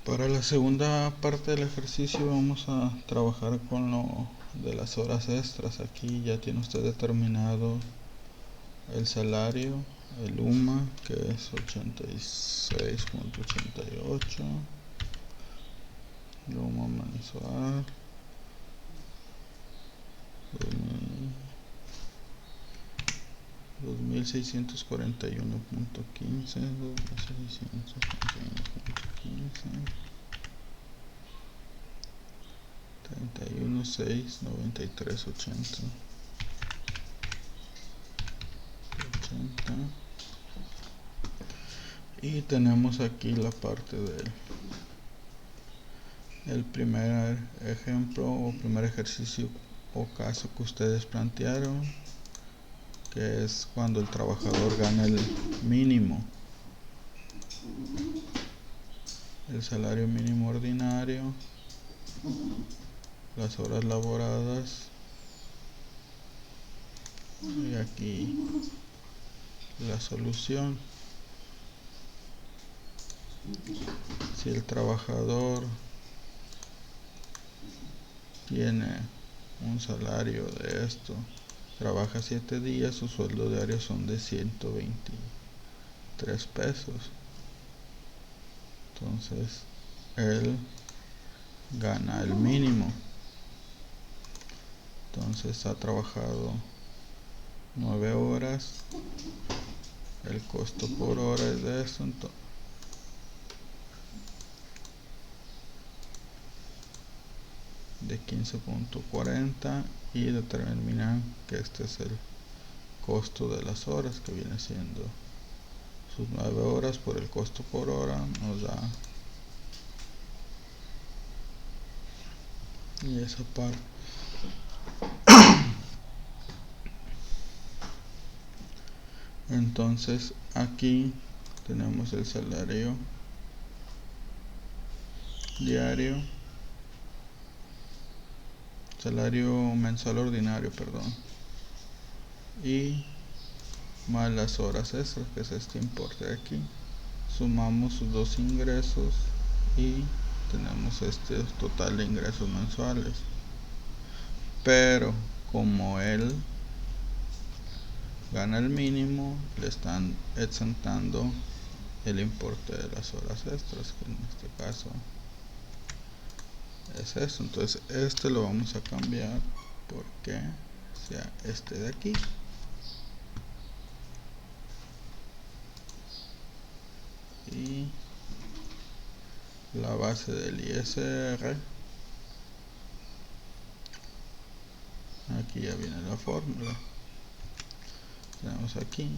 Para la segunda parte del ejercicio vamos a trabajar con lo de las horas extras. Aquí ya tiene usted determinado el salario, el UMA, que es 86.88, el UMA mensual, 2641.15, 31.693.80. Y tenemos aquí la parte del el primer ejemplo o primer ejercicio o caso que ustedes plantearon, que es cuando el trabajador gana el mínimo, el salario mínimo ordinario, las horas laboradas, y aquí la solución. Si el trabajador tiene un salario de esto, trabaja 7 días, su sueldo diario son de 123 pesos. Entonces él gana el mínimo. Entonces ha trabajado 9 horas, el costo por hora es de esto, de 15.40, y determinan que este es el costo de las horas, que viene siendo sus 9 horas por el costo por hora, nos da, y esa parte. Entonces aquí tenemos el salario diario, salario mensual ordinario, perdón, y más las horas extras, que es este importe de aquí. Sumamos sus dos ingresos y tenemos este total de ingresos mensuales. Pero como él gana el mínimo, le están exentando el importe de las horas extras, que en este caso es eso. Entonces este lo vamos a cambiar porque sea este de aquí, y la base del ISR, aquí ya viene la fórmula, tenemos aquí,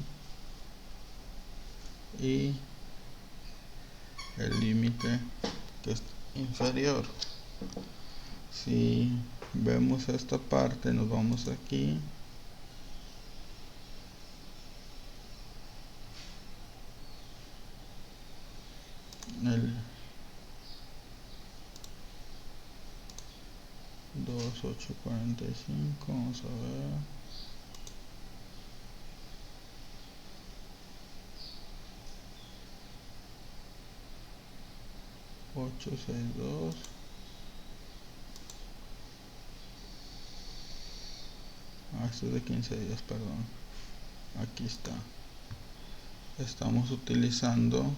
y el límite que es inferior. Si vemos esta parte, nos vamos aquí, el 2845, vamos a ver, $862, esto es de 15 días, perdón, aquí está. Estamos utilizando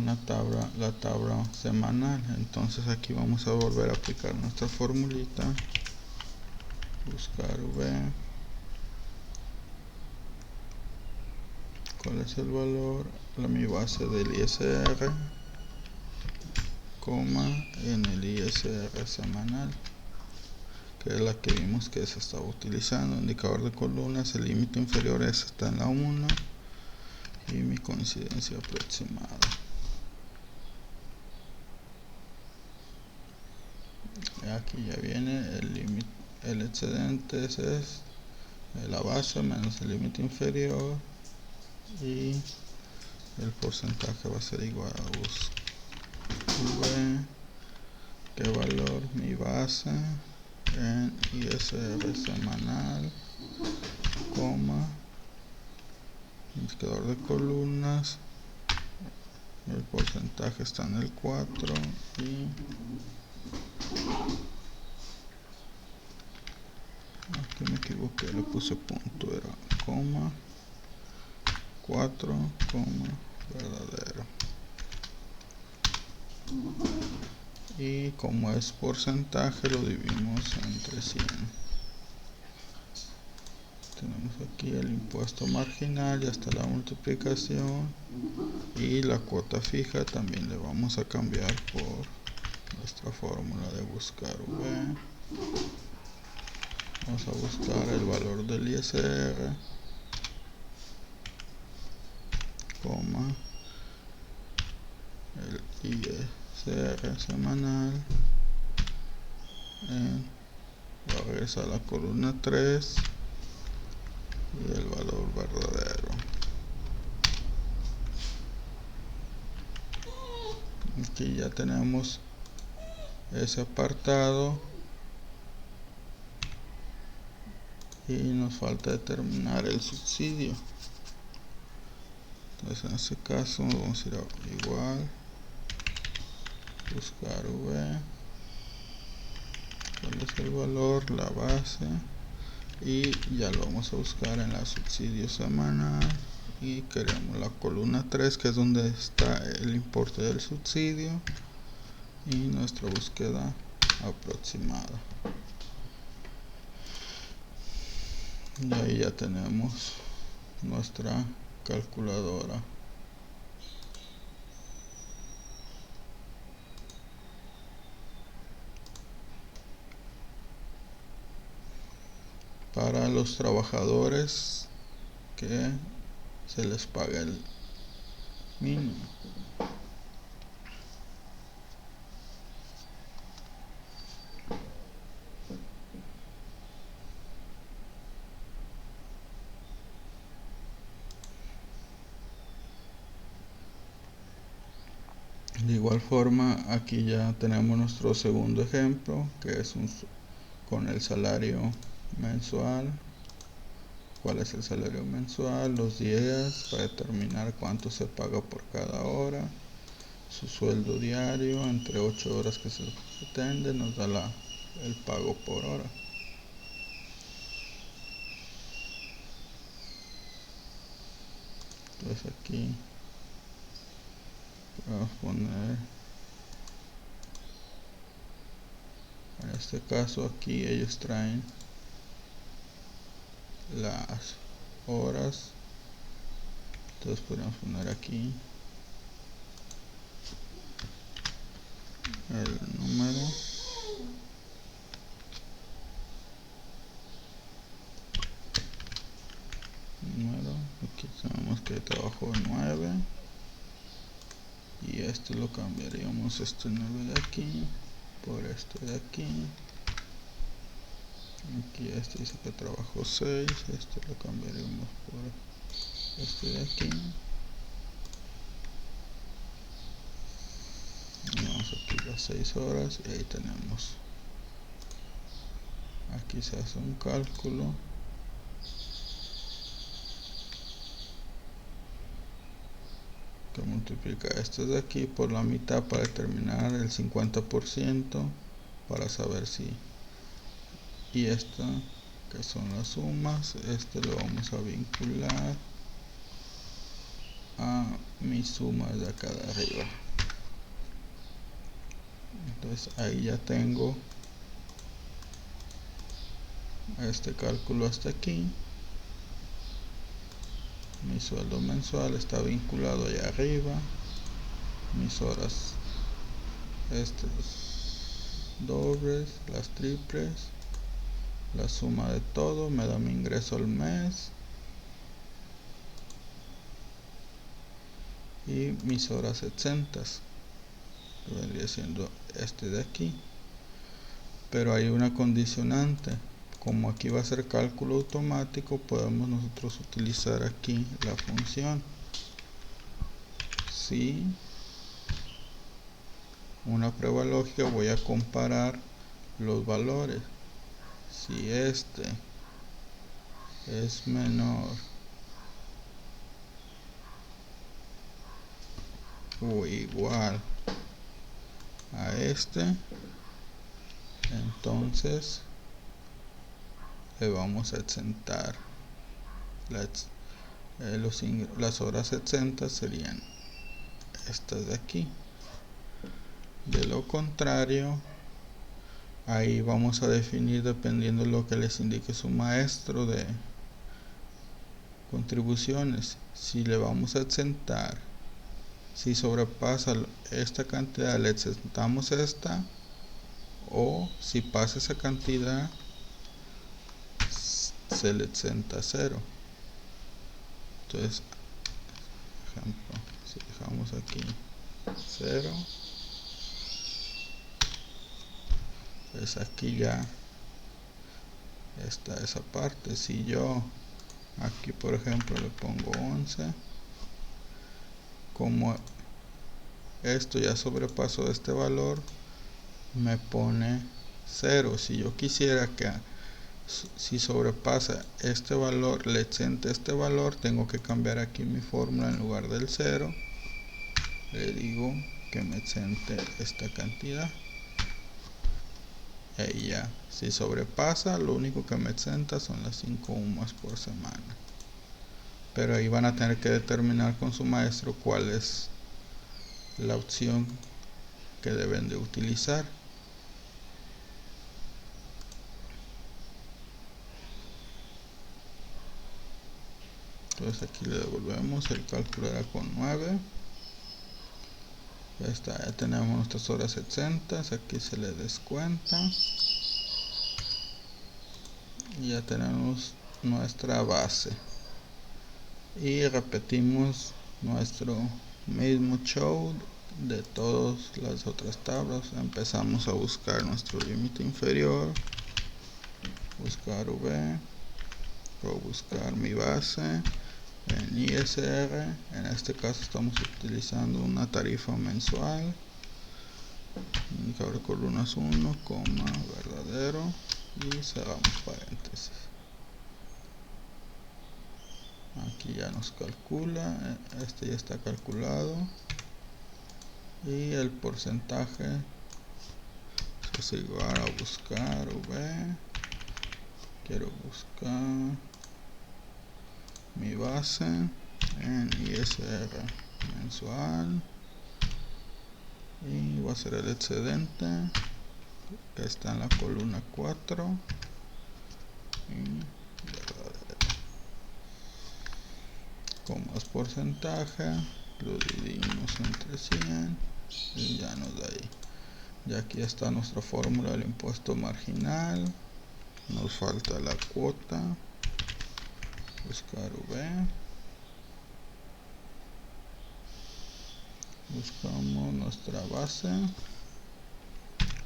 la tabla semanal. Entonces aquí vamos a volver a aplicar nuestra formulita, buscar V, cuál es el valor, mi base del ISR, coma, en el ISR semanal, que es la que vimos que se estaba utilizando. Indicador de columnas, el límite inferior está en la 1, y mi coincidencia aproximada. Aquí ya viene el límite, el excedente es la base menos el límite inferior, y el porcentaje va a ser igual a V, qué valor, mi base en ISR semanal, coma, indicador de columnas, el porcentaje está en el 4 y aquí me equivoqué, le puse punto, era coma 4, coma verdadero, y como es porcentaje lo dividimos entre 100. Tenemos aquí el impuesto marginal, ya está la multiplicación, y la cuota fija también le vamos a cambiar por nuestra fórmula de buscar V. Vamos a buscar el valor del ISR, coma, el ISR semanal, voy a regresar a la columna 3 y el valor verdadero. Aquí ya tenemos ese apartado y nos falta determinar el subsidio. Entonces en este caso vamos a ir a igual, buscar V, cuál es el valor, la base, y ya lo vamos a buscar en la subsidio semanal y queremos la columna 3, que es donde está el importe del subsidio, y nuestra búsqueda aproximada. Y ahí ya tenemos nuestra calculadora. Para los trabajadores que se les paga el mínimo. De igual forma, aquí ya tenemos nuestro segundo ejemplo, que es con el salario mensual. ¿Cuál es el salario mensual? Los días para determinar cuánto se paga por cada hora. Su sueldo diario entre 8 horas que se pretende nos da el pago por hora. Entonces aquí vamos a poner, en este caso aquí ellos traen las horas, entonces podemos poner aquí el número, aquí sabemos que trabajó 9 y esto lo cambiaríamos, este 9 de aquí por este de aquí. Aquí este dice que trabajó 6, este lo cambiaríamos por este de aquí. Vamos aquí las 6 horas y ahí tenemos. Aquí se hace un cálculo. Que multiplica este de aquí por la mitad para determinar el 50% para saber si, y esta que son las sumas, este lo vamos a vincular a mis sumas de acá de arriba. Entonces ahí ya tengo este cálculo hasta aquí. Mi sueldo mensual está vinculado allá arriba, mis horas dobles, las triples, la suma de todo me da mi ingreso al mes y mis horas exentas, que vendría siendo este de aquí. Pero hay una condicionante, como aquí va a ser cálculo automático, podemos nosotros utilizar aquí la función si una prueba lógica. Voy a comparar los valores. Si este es menor o igual a este, entonces le vamos a exentar las horas exentas serían estas de aquí. De lo contrario, ahí vamos a definir, dependiendo de lo que les indique su maestro de contribuciones, si le vamos a exentar, si sobrepasa esta cantidad le exentamos esta, o si pasa esa cantidad se le exenta 0. Entonces, ejemplo, si dejamos aquí 0, pues aquí ya está esa parte. Si yo aquí por ejemplo le pongo 11, como esto ya sobrepasó este valor, me pone 0. Si yo quisiera que si sobrepasa este valor le exente este valor, tengo que cambiar aquí mi fórmula. En lugar del 0 le digo que me exente esta cantidad. Y ya, si sobrepasa, lo único que me exenta son las 5 UMAS por semana. Pero ahí van a tener que determinar con su maestro cuál es la opción que deben de utilizar. Entonces aquí le devolvemos, el cálculo era con 9. Ya está, ya tenemos nuestras horas exentas, aquí se le descuenta. Y ya tenemos nuestra base. Y repetimos nuestro mismo show de todas las otras tablas. Empezamos a buscar nuestro límite inferior, buscar V, o buscar mi base en ISR. En este caso estamos utilizando una tarifa mensual, indicador de columnas 1, verdadero, y cerramos paréntesis. Aquí ya nos calcula, este ya está calculado, y el porcentaje es igual a buscar V. Quiero buscar mi base en ISR mensual y va a ser el excedente que está en la columna 4 y como es porcentaje lo dividimos entre 100 y ya nos da ahí. Y aquí está nuestra fórmula del impuesto marginal. Nos falta la cuota, buscar V, buscamos nuestra base,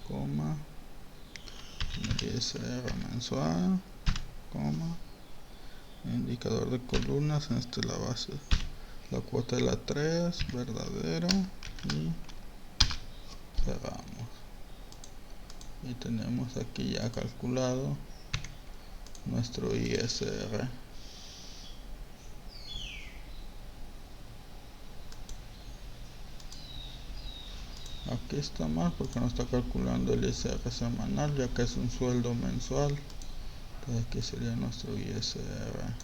coma, ISR mensual, coma, indicador de columnas, en esta es la base, la cuota de la 3, verdadero, y cerramos. Y tenemos aquí ya calculado nuestro ISR. Aquí está mal porque no está calculando el ISR semanal, ya que es un sueldo mensual. Entonces aquí sería nuestro ISR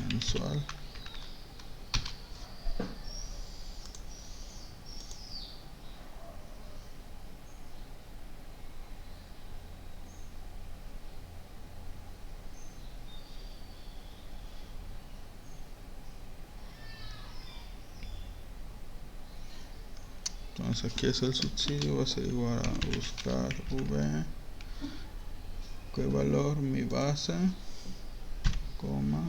mensual. Entonces aquí es el subsidio, va a ser igual a buscar V, ¿qué valor? Mi base, coma,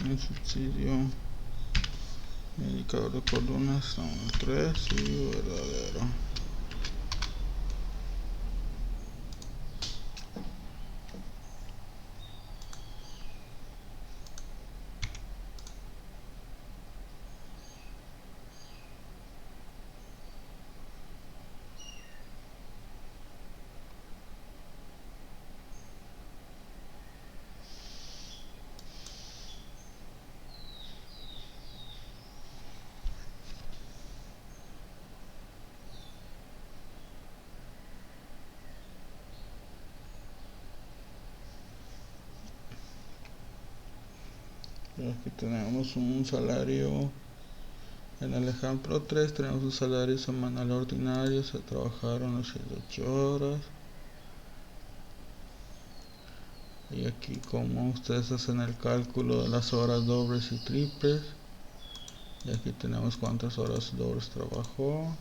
el subsidio, indicador de columnas, son 3 y verdadero. Aquí tenemos un salario. En el ejemplo 3 tenemos un salario semanal ordinario, se trabajaron 8 horas. Y aquí como ustedes hacen el cálculo de las horas dobles y triples. Y aquí tenemos cuántas horas dobles trabajó.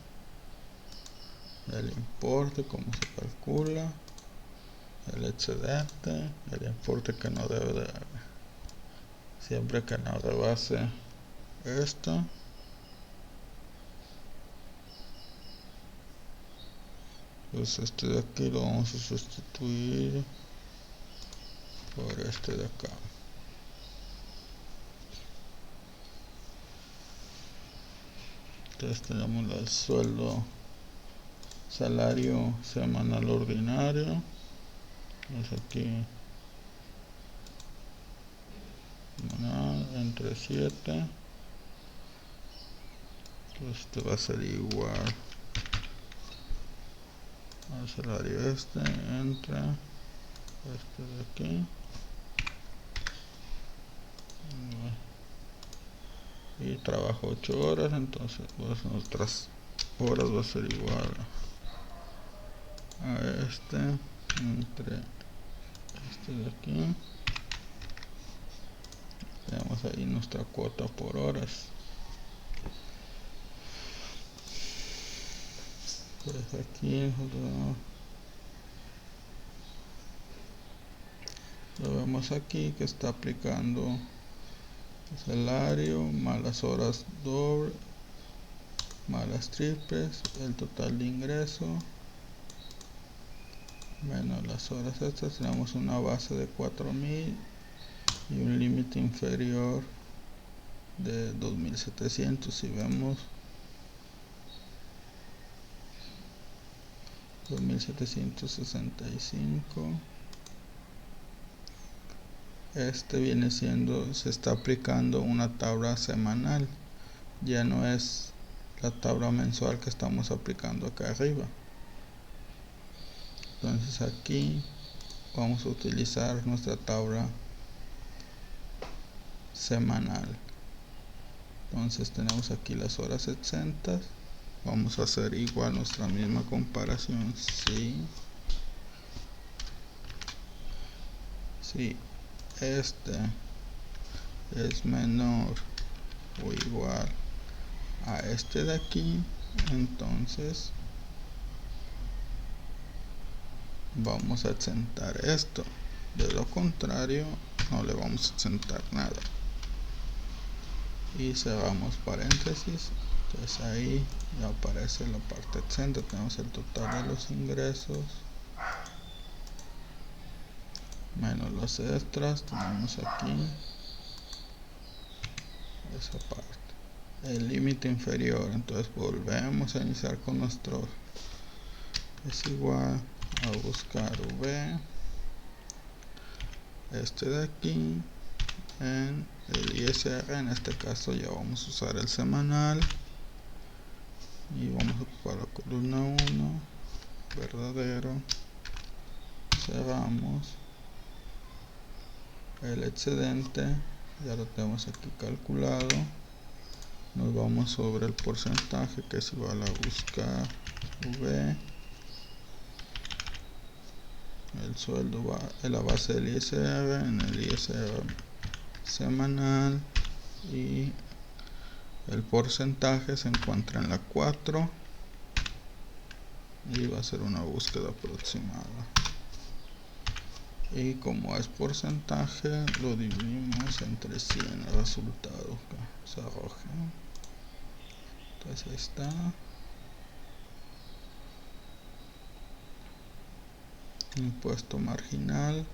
El importe, cómo se calcula. El excedente, el importe que no debe de... Siempre que no rebase esto. Pues este de aquí lo vamos a sustituir por este de acá. Entonces tenemos el sueldo, salario semanal ordinario. Entonces aquí semanal entre 7. Entonces este va a ser igual al salario entre este de aquí. Y trabajo 8 horas, entonces pues nuestras horas va a ser igual a este entre este de aquí. Tenemos ahí nuestra cuota por horas. Pues aquí lo vemos aquí que está aplicando salario más las horas doble más las triples, el total de ingreso menos las horas extras. Tenemos una base de 4000 y un límite inferior de 2700. Si vemos 2765, este viene siendo, se está aplicando una tabla semanal, ya no es la tabla mensual que estamos aplicando acá arriba. Entonces aquí vamos a utilizar nuestra tabla semanal. Entonces tenemos aquí las horas exentas. Vamos a hacer igual nuestra misma comparación. Si este es menor o igual a este de aquí, entonces vamos a exentar esto. De lo contrario, no le vamos a exentar nada. Y cerramos paréntesis. Entonces ahí ya aparece la parte exenta. Tenemos el total de los ingresos menos los extras. Tenemos aquí esa parte, el límite inferior. Entonces volvemos a iniciar con nuestro, es igual a buscar V, este de aquí, en el ISR. En este caso ya vamos a usar el semanal y vamos a ocupar la columna 1, verdadero. Cerramos. El excedente ya lo tenemos aquí calculado. Nos vamos sobre el porcentaje, que es igual a buscar V. El sueldo va en la base del ISR, en el ISR semanal, y el porcentaje se encuentra en la 4 y va a ser una búsqueda aproximada. Y como es porcentaje, lo dividimos entre 100 el resultado que se arroja. Entonces ahí está. Impuesto marginal,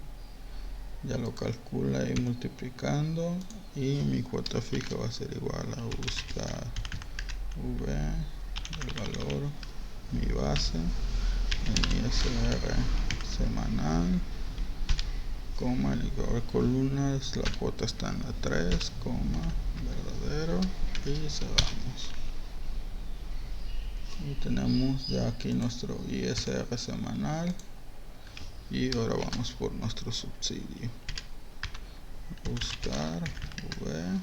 ya lo calcula ahí multiplicando, y mi cuota fija va a ser igual a buscar V, el valor, mi base, el ISR semanal, coma, el de columnas, la cuota está en la 3, coma, verdadero, y cerramos. Y tenemos ya aquí nuestro ISR semanal. Y ahora vamos por nuestro subsidio. ajustar V,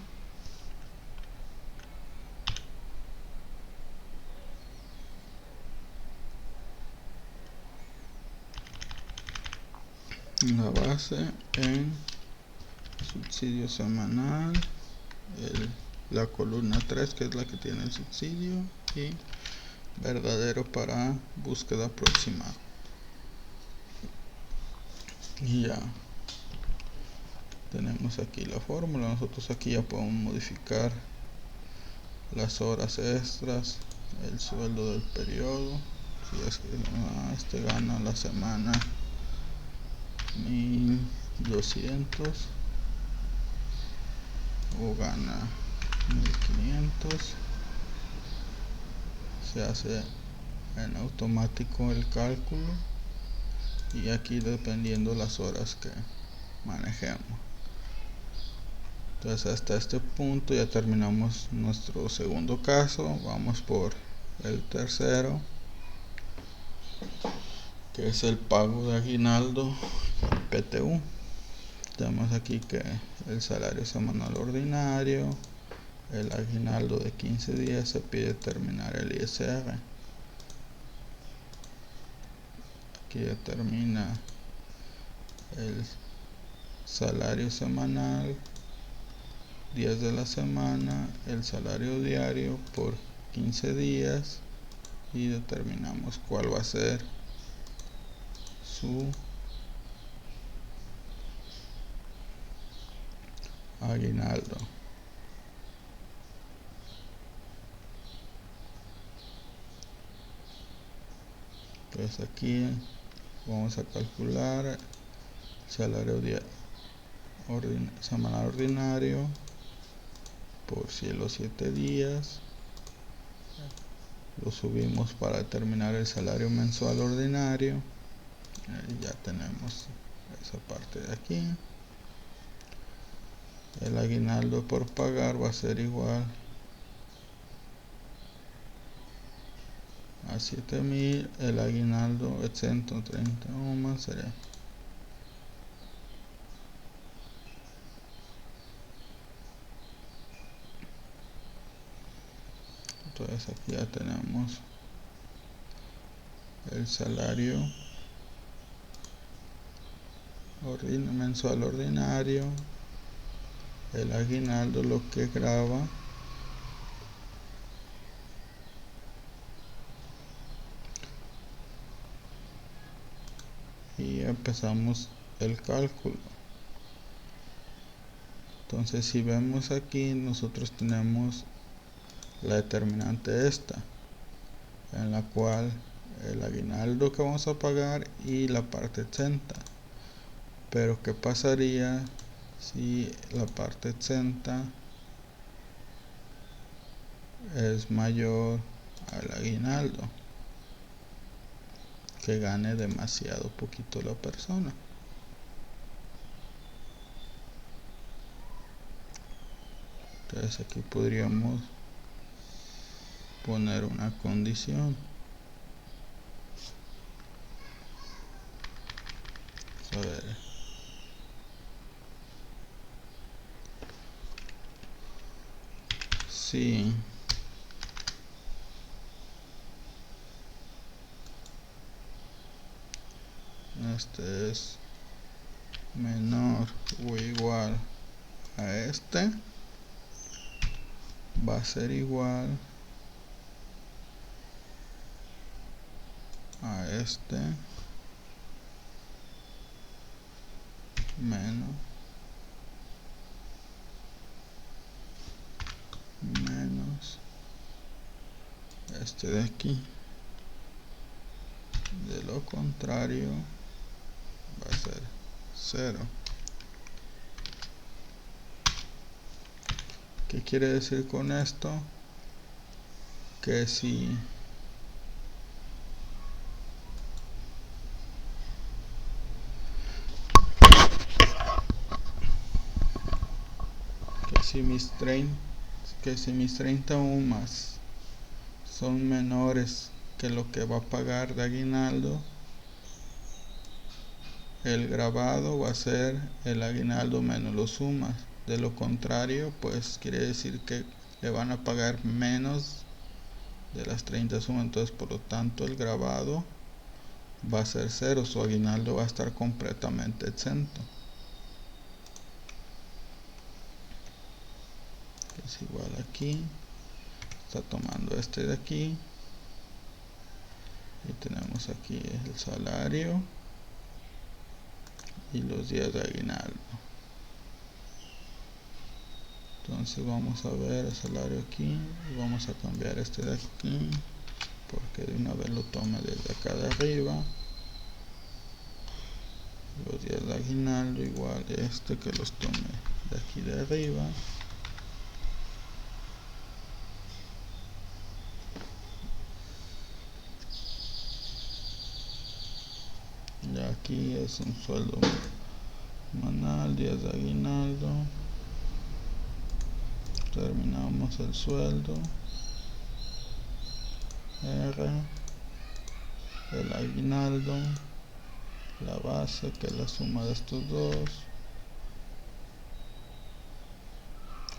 la base en subsidio semanal, la columna 3 que es la que tiene el subsidio, y verdadero para búsqueda aproximada. Y ya tenemos aquí la fórmula. Nosotros aquí ya podemos modificar las horas extras, el sueldo del periodo. Si es que este gana la semana 1200 o gana 1500, se hace en automático el cálculo, y aquí dependiendo las horas que manejemos. Entonces hasta este punto ya terminamos nuestro segundo caso. Vamos por el tercero, que es el pago de aguinaldo PTU. Tenemos aquí que el salario semanal ordinario, el aguinaldo de 15 días, se pide terminar el ISR. Aquí determina el salario semanal, días de la semana, el salario diario por 15 días, y determinamos cuál va a ser su aguinaldo. Entonces aquí vamos a calcular el salario semanal ordinario por los 7 días, lo subimos para determinar el salario mensual ordinario. Ya tenemos esa parte de aquí. El aguinaldo por pagar va a ser igual a 7000. El aguinaldo exento 30 más sería. Entonces aquí ya tenemos el salario mensual ordinario, el aguinaldo, lo que graba, y empezamos el cálculo. Entonces si vemos aquí, nosotros tenemos la determinante esta, en la cual el aguinaldo que vamos a pagar y la parte exenta. Pero ¿qué pasaría si la parte exenta es mayor al aguinaldo? Que gane demasiado poquito la persona. Entonces aquí podríamos poner una condición. A ver. Si este es menor o igual a este, va a ser igual a este menos este de aquí. De lo contrario va a ser 0. ¿Qué quiere decir con esto? Que si mis 30 UMAS son menores que lo que va a pagar de aguinaldo, el grabado va a ser el aguinaldo menos los sumas. De lo contrario, pues quiere decir que le van a pagar menos de las 30 sumas. Entonces, por lo tanto, el grabado va a ser 0. Su aguinaldo va a estar completamente exento. Es igual aquí. Está tomando este de aquí. Y tenemos aquí el salario y los días de aguinaldo. Entonces vamos a ver el salario aquí y vamos a cambiar este de aquí porque de una vez lo tome desde acá de arriba. Los días de aguinaldo igual este que los tome de aquí de arriba. Y aquí es un sueldo semanal, días de aguinaldo. Terminamos el sueldo. R, el aguinaldo, la base que es la suma de estos dos.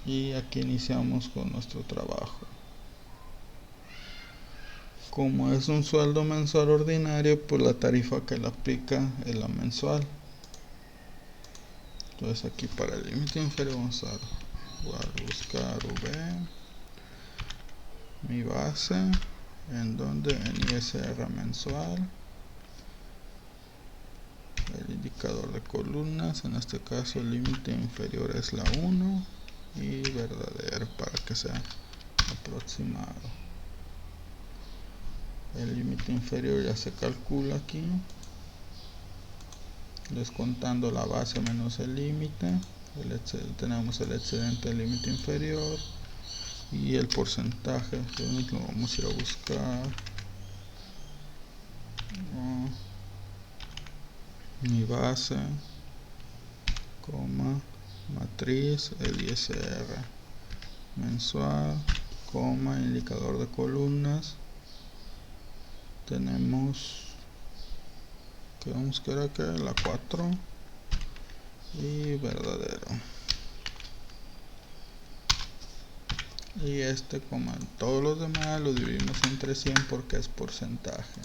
Y aquí iniciamos con nuestro trabajo. Como es un sueldo mensual ordinario, pues la tarifa que le aplica es la mensual. Entonces aquí para el límite inferior vamos a buscar V, mi base, en donde en ISR mensual, el indicador de columnas, en este caso el límite inferior es la 1 y verdadero para que sea aproximado. El límite inferior ya se calcula aquí, descontando la base menos el límite. Tenemos el excedente del límite inferior y el porcentaje. Lo vamos a ir a buscar. Mi base, coma, matriz, el ISR mensual, coma, indicador de columnas. Tenemos que vamos a ver que la 4 y verdadero. Y este, como en todos los demás, lo dividimos entre 100 porque es porcentaje.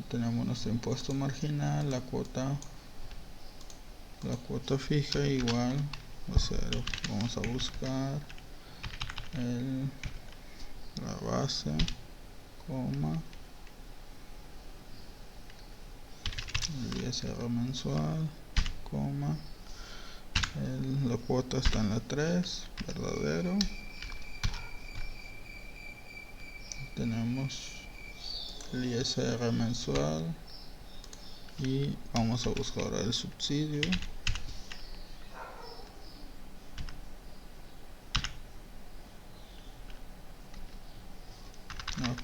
Tenemos nuestro impuesto marginal, la cuota fija igual a 0. Vamos a buscar la base, coma, el ISR mensual, coma, la cuota está en la 3, verdadero. Tenemos el ISR mensual y vamos a buscar el subsidio.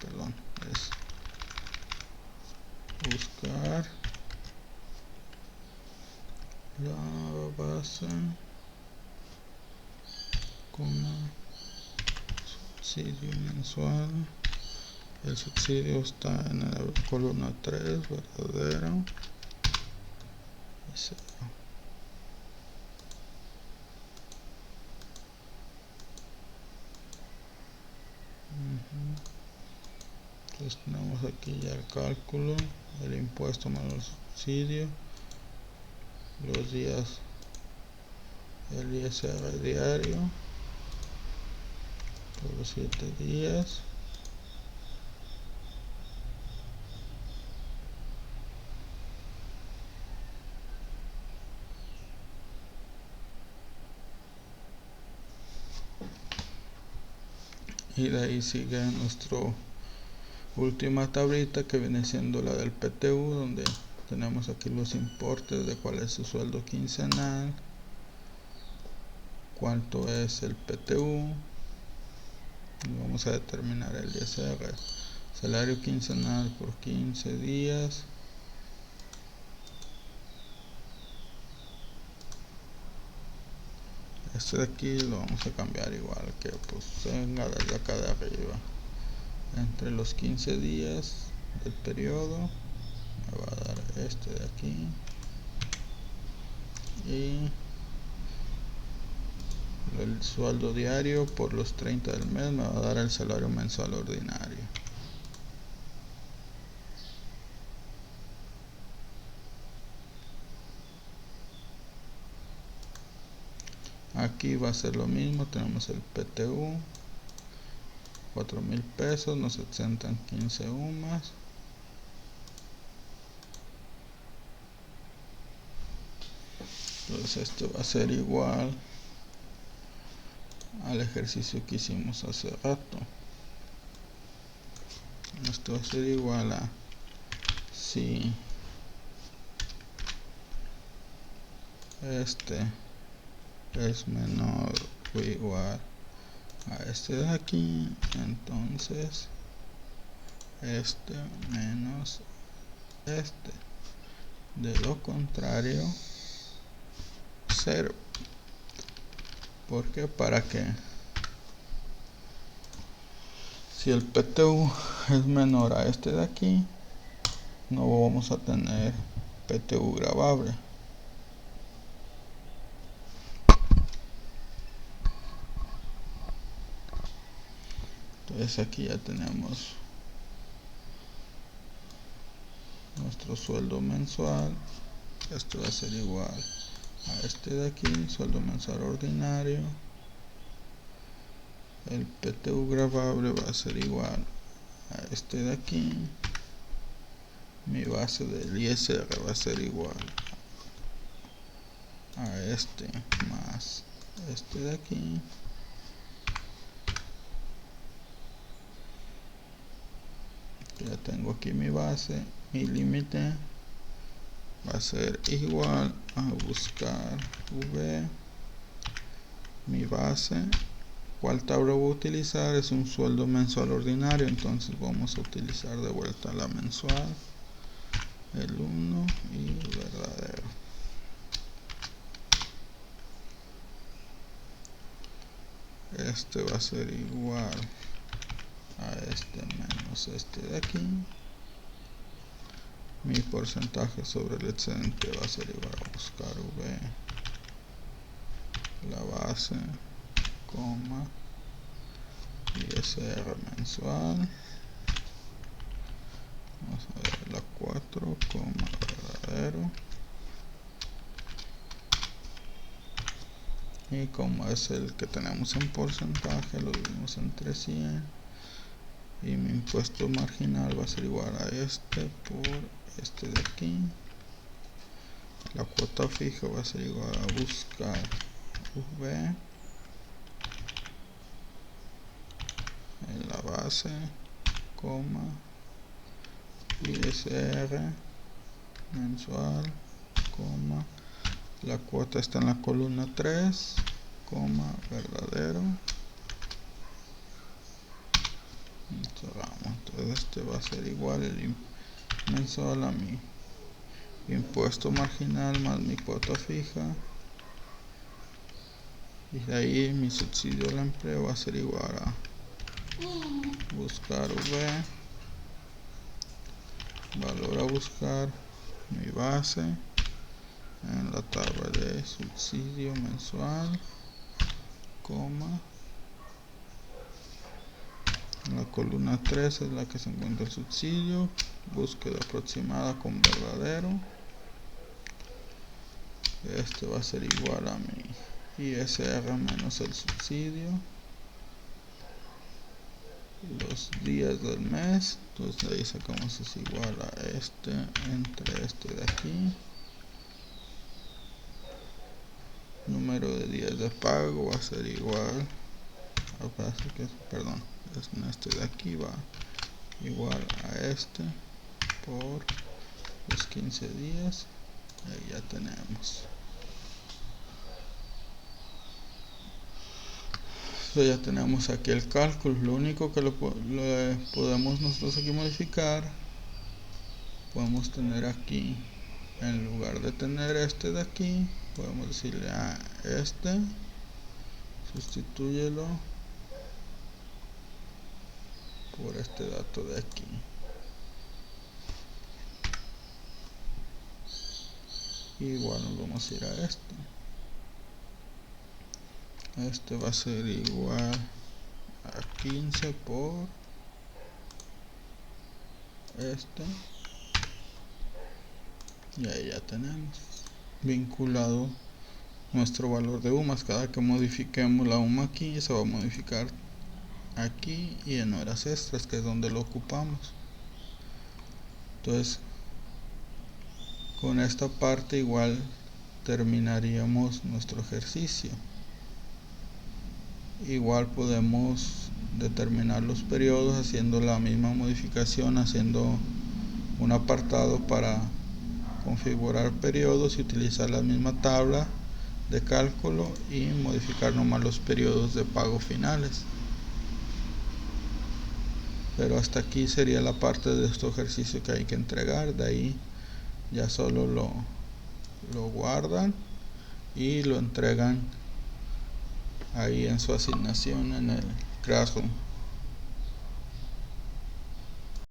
Perdón, es buscar la base, coma, subsidio mensual. El subsidio está en la columna 3, verdadero, y 0. Entonces tenemos aquí ya el cálculo, el impuesto más el subsidio, los días, el ISR diario, por los 7 días. Y de ahí sigue nuestra última tablita que viene siendo la del PTU, donde tenemos aquí los importes de cuál es su sueldo quincenal, cuánto es el PTU, y vamos a determinar el ISR, salario quincenal por 15 días. Este de aquí lo vamos a cambiar igual, que pues venga desde acá de arriba, entre los 15 días del periodo me va a dar este de aquí, y el sueldo diario por los 30 del mes me va a dar el salario mensual ordinario. Aquí va a ser lo mismo, tenemos el PTU, 4,000 pesos, nos exentan 15 UMAS. Entonces esto va a ser igual al ejercicio que hicimos hace rato. Esto va a ser igual a si este es menor o igual a este de aquí, entonces este menos este. De lo contrario, 0. Porque para que si el PTU es menor a este de aquí, no vamos a tener PTU gravable. Entonces aquí ya tenemos nuestro sueldo mensual. Esto va a ser igual a este de aquí, sueldo mensual ordinario. El PTU gravable va a ser igual a este de aquí. Mi base del ISR va a ser igual a este más este de aquí. Ya tengo aquí mi base. Mi límite va a ser igual a buscar V, mi base. ¿Cuál tabla voy a utilizar? Es un sueldo mensual ordinario, entonces vamos a utilizar de vuelta la mensual, el 1 y el verdadero. Este va a ser igual a este menos este de aquí. Mi porcentaje sobre el excedente va a ser igual a buscar V, la base, coma, ISR mensual. Vamos a ver la 4, coma, verdadero. Y como es el que tenemos en porcentaje, lo dividimos entre 100. Y mi impuesto marginal va a ser igual a este por este de aquí. La cuota fija va a ser igual a buscar V en la base, coma, ISR mensual, coma, la cuota está en la columna 3, coma, verdadero. Cerramos. Entonces este va a ser igual el mensual a mi impuesto marginal más mi cuota fija, y de ahí mi subsidio al empleo va a ser igual a buscar V, valor a buscar, mi base en la tabla de subsidio mensual, coma, en la columna 3 es la que se encuentra el subsidio, búsqueda aproximada con verdadero. Este va a ser igual a mi ISR menos el subsidio, los días del mes. Entonces de ahí sacamos es igual a este entre este de aquí. Número de días de pago va a ser igual perdón, este de aquí va igual a este por los 15 días. Ahí ya tenemos. Ya tenemos aquí el cálculo. Lo único que lo podemos nosotros aquí modificar, podemos tener aquí, en lugar de tener este de aquí, podemos decirle a este, sustitúyelo por este dato de aquí. Igual nos vamos a ir a este va a ser igual a 15 por este, y ahí ya tenemos vinculado nuestro valor de UMAS. Cada que modifiquemos la UMA aquí, se va a modificar aquí y en horas extras, que es donde lo ocupamos. Entonces con esta parte igual terminaríamos nuestro ejercicio. Igual podemos determinar los periodos haciendo la misma modificación, haciendo un apartado para configurar periodos y utilizar la misma tabla de cálculo y modificar nomás los periodos de pago finales. Pero hasta aquí sería la parte de este ejercicio que hay que entregar. De ahí ya solo lo guardan y lo entregan ahí en su asignación en el Classroom.